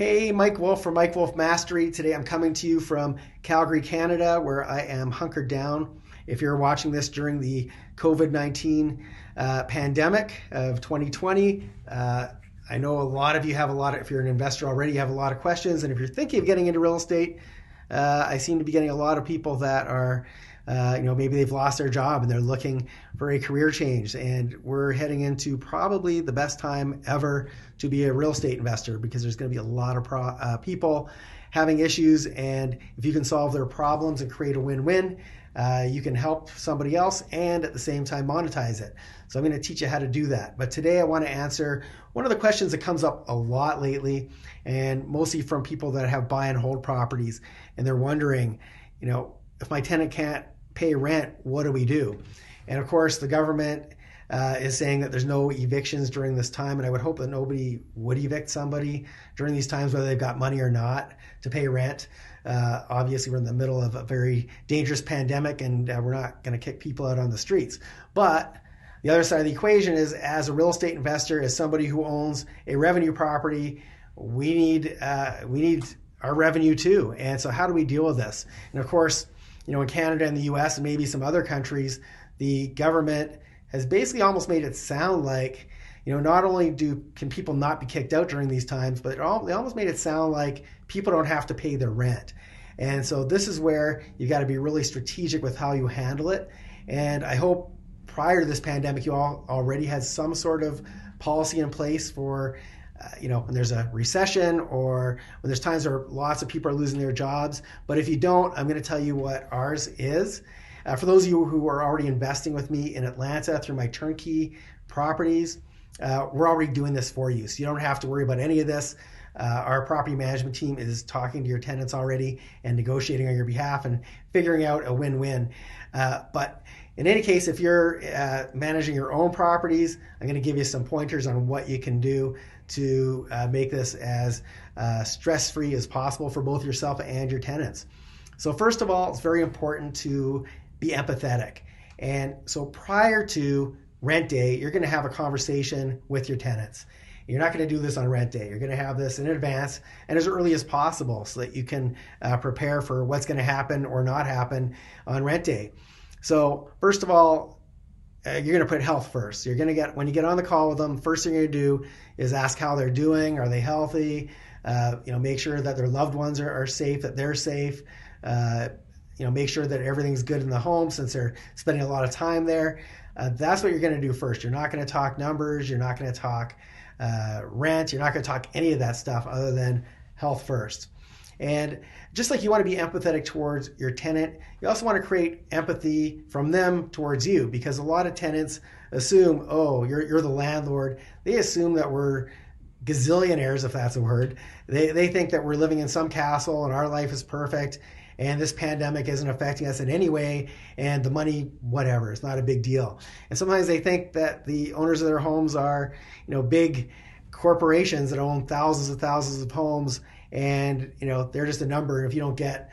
Hey, Mike Wolf from Mike Wolf Mastery. Today I'm coming to you from Calgary, Canada, where I am hunkered down. If you're watching this during the COVID-19 pandemic of 2020, I know a lot of you have if you're an investor already, you have a lot of questions. And if you're thinking of getting into real estate, I seem to be getting a lot of people that are, maybe they've lost their job and they're looking for a career change. And we're heading into probably the best time ever to be a real estate investor because there's going to be a lot of people having issues. And if you can solve their problems and create a win-win, you can help somebody else and at the same time monetize it. So I'm going to teach you how to do that. But today I want to answer one of the questions that comes up a lot lately, and mostly from people that have buy and hold properties. And they're wondering, if my tenant can't pay rent, what do we do? And of course, the government is saying that there's no evictions during this time, and I would hope that nobody would evict somebody during these times, whether they've got money or not, to pay rent. Obviously, we're in the middle of a very dangerous pandemic, and we're not going to kick people out on the streets. But the other side of the equation is, as a real estate investor, as somebody who owns a revenue property, we need our revenue too. And so how do we deal with this? And of course, in Canada and the US and maybe some other countries, the government has basically almost made it sound like, not only can people not be kicked out during these times, but they almost made it sound like people don't have to pay their rent. And so this is where you got to be really strategic with how you handle it. And I hope prior to this pandemic, you all already had some sort of policy in place for when there's a recession or when there's times where lots of people are losing their jobs. But if you don't, I'm going to tell you what ours is. For those of you who are already investing with me in Atlanta through my turnkey properties, we're already doing this for you. So you don't have to worry about any of this. Our property management team is talking to your tenants already and negotiating on your behalf and figuring out a win-win. But in any case, if you're managing your own properties, I'm going to give you some pointers on what you can do to make this as stress-free as possible for both yourself and your tenants. So first of all, it's very important to be empathetic. And so prior to rent day, you're going to have a conversation with your tenants. You're not going to do this on rent day. You're going to have this in advance and as early as possible so that you can prepare for what's going to happen or not happen on rent day. So first of all, you're going to put health first. When you get on the call with them, first thing you're going to do is ask how they're doing. Are they healthy? Make sure that their loved ones are safe, that they're safe. Make sure that everything's good in the home since they're spending a lot of time there. That's what you're going to do first. You're not going to talk numbers. You're not going to talk rent. You're not going to talk any of that stuff other than health first. And just like you want to be empathetic towards your tenant, you also want to create empathy from them towards you, because a lot of tenants assume, oh, you're the landlord. They assume that we're gazillionaires, if that's a word. They think that we're living in some castle and our life is perfect and this pandemic isn't affecting us in any way, and the money, whatever, it's not a big deal. And sometimes they think that the owners of their homes are, big corporations that own thousands of homes, and they're just a number. And if you don't get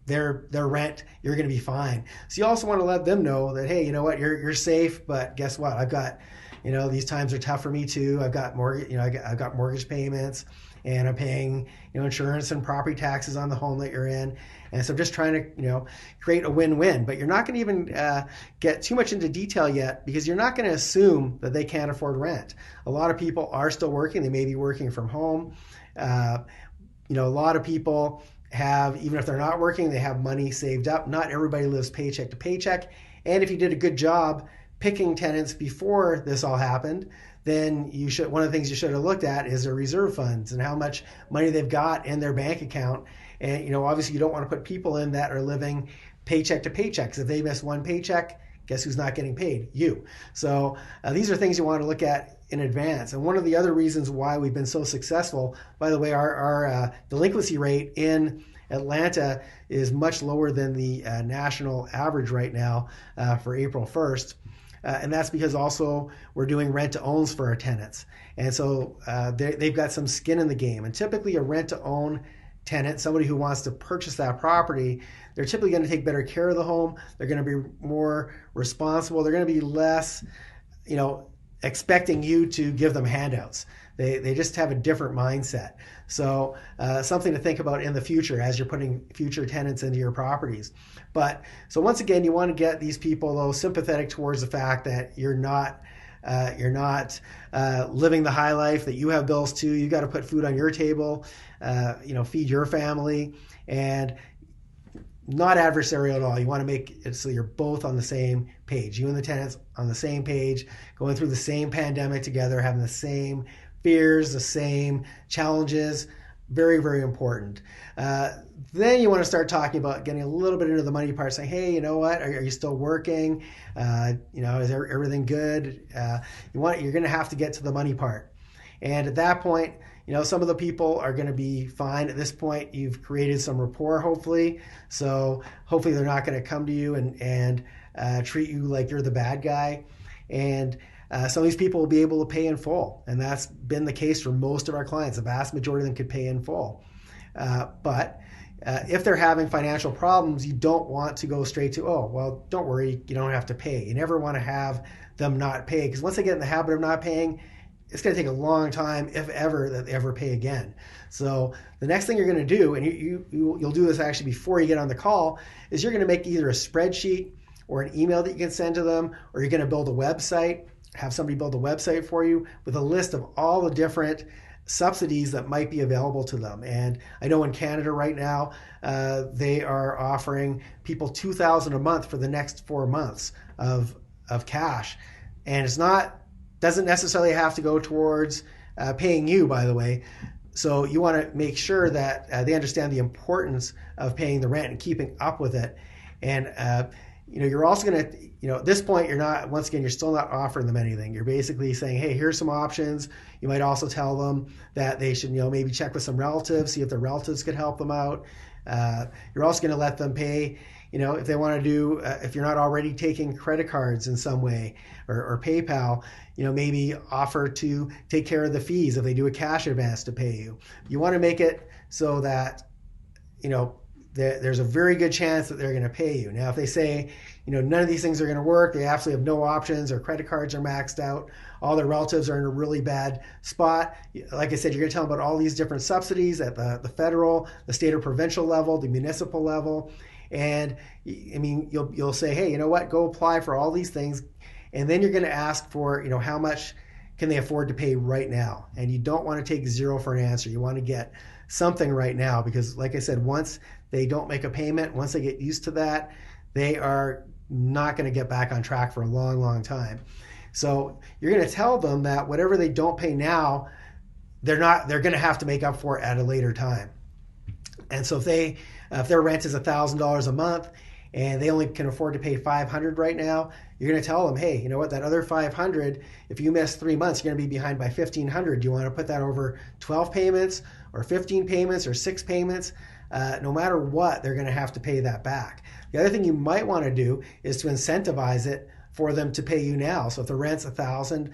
their rent, you're going to be fine. So you also want to let them know that, hey, you know what, you're safe, but guess what? I've got, these times are tough for me too. I've got I've got mortgage payments, and I'm paying, insurance and property taxes on the home that you're in. And so I'm just trying to, create a win-win. But you're not going to even get too much into detail yet, because you're not going to assume that they can't afford rent. A lot of people are still working. They may be working from home. A lot of people have, even if they're not working, they have money saved up. Not everybody lives paycheck to paycheck. And if you did a good job picking tenants before this all happened, then one of the things you should have looked at is their reserve funds and how much money they've got in their bank account. And obviously you don't want to put people in that are living paycheck to paycheck, because if they miss one paycheck, guess who's not getting paid? You. So these are things you want to look at in advance. And one of the other reasons why we've been so successful, by the way, our delinquency rate in Atlanta is much lower than the national average right now for April 1st. And that's because also we're doing rent-to-owns for our tenants. And so they've got some skin in the game. And typically a rent-to-own tenant, somebody who wants to purchase that property, they're typically going to take better care of the home. They're going to be more responsible. They're going to be less, expecting you to give them handouts. They just have a different mindset. So something to think about in the future as you're putting future tenants into your properties. But so once again, you want to get these people though sympathetic towards the fact that you're not living the high life, that you have bills too. You got to put food on your table, feed your family, and not adversarial at all. You want to make it so you're both on the same page. You and the tenants on the same page, going through the same pandemic together, having the same fears, the same challenges. Very, very important. Then you want to start talking about getting a little bit into the money part, saying, hey, you know what? Are you still working? Is everything good? You're going to have to get to the money part. And at that point, some of the people are going to be fine. At this point, you've created some rapport, hopefully. So hopefully they're not going to come to you and treat you like you're the bad guy. And some of these people will be able to pay in full. And that's been the case for most of our clients. The vast majority of them could pay in full. But if they're having financial problems, you don't want to go straight to, oh, well, don't worry, you don't have to pay. You never want to have them not pay, because once they get in the habit of not paying, it's going to take a long time, if ever, that they ever pay again. So the next thing you're going to do, and you'll do this actually before you get on the call, is you're going to make either a spreadsheet or an email that you can send to them, or you're going to build a website, have somebody build a website for you with a list of all the different subsidies that might be available to them. And I know in Canada right now, they are offering people $2,000 a month for the next 4 months of cash. And doesn't necessarily have to go towards paying you, by the way. So you want to make sure that they understand the importance of paying the rent and keeping up with it. And you're also going to, at this point, you're still not offering them anything. You're basically saying, hey, here's some options. You might also tell them that they should, maybe check with some relatives, see if their relatives could help them out. You're also going to let them pay, if they want to do, if you're not already taking credit cards in some way or PayPal, maybe offer to take care of the fees if they do a cash advance to pay you. You want to make it so that, there's a very good chance that they're going to pay you. Now, if they say, none of these things are going to work, they absolutely have no options, or credit cards are maxed out, all their relatives are in a really bad spot, like I said, you're going to tell them about all these different subsidies at the federal, the state or provincial level, the municipal level. And you'll say, hey, you know what, go apply for all these things. And then you're going to ask for, how much can they afford to pay right now? And you don't want to take zero for an answer. You want to get something right now, because like I said, once they don't make a payment, once they get used to that, they are not going to get back on track for a long, long time. So you're going to tell them that whatever they don't pay now, they're going to have to make up for it at a later time. And so if their rent is $1,000 a month and they only can afford to pay $500 right now, you're going to tell them, hey, you know what, that other $500, if you miss 3 months, you're going to be behind by $1,500. Do you want to put that over 12 payments or 15 payments or 6 payments? No matter what, they're going to have to pay that back. The other thing you might want to do is to incentivize it for them to pay you now. So if the rent's $1,000,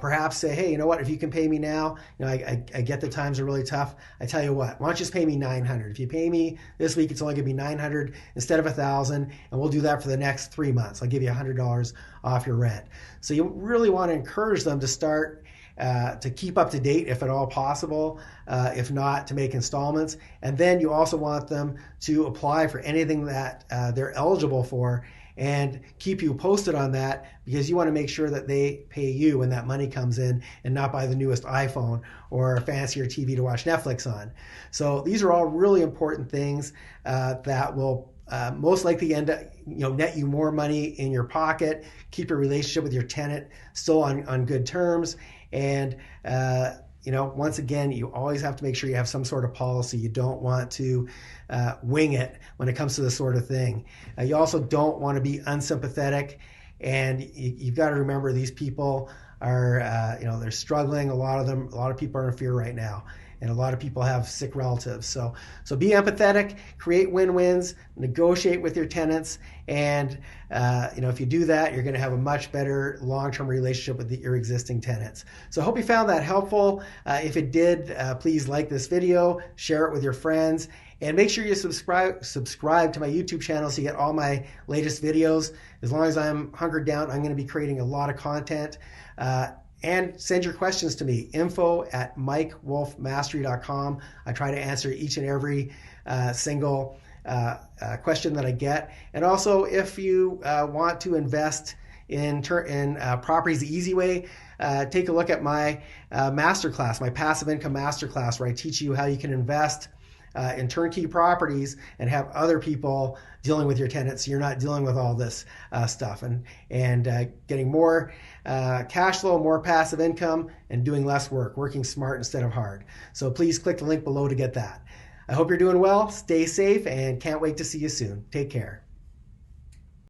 perhaps say, hey, you know what, if you can pay me now, I get the times are really tough. I tell you what, why don't you just pay me $900? If you pay me this week, it's only going to be $900 instead of $1,000, and we'll do that for the next 3 months. I'll give you $100 off your rent. So you really want to encourage them to start to keep up to date if at all possible, if not to make installments. And then you also want them to apply for anything that they're eligible for and keep you posted on that, because you want to make sure that they pay you when that money comes in and not buy the newest iPhone or a fancier TV to watch Netflix on. So these are all really important things that will most likely end up, net you more money in your pocket, keep your relationship with your tenant still on good terms. And, once again, you always have to make sure you have some sort of policy. You don't want to wing it when it comes to this sort of thing. You also don't want to be unsympathetic. And you've got to remember, these people are, they're struggling. A lot of people are in fear right now. And a lot of people have sick relatives. So be empathetic, create win-wins, negotiate with your tenants, and if you do that, you're going to have a much better long-term relationship with your existing tenants. So I hope you found that helpful. If it did, please like this video, share it with your friends, and make sure you subscribe to my YouTube channel so you get all my latest videos. As long as I'm hunkered down, I'm going to be creating a lot of content. And send your questions to me, info@mikewolfmastery.com. I try to answer each and every single question that I get. And also, if you want to invest in properties the easy way, take a look at my masterclass, my passive income masterclass, where I teach you how you can invest in turnkey properties and have other people dealing with your tenants, so you're not dealing with all this stuff, and getting more cash flow, more passive income, and doing less work, working smart instead of hard. So please click the link below to get that. I hope you're doing well, stay safe, and can't wait to see you soon. Take care.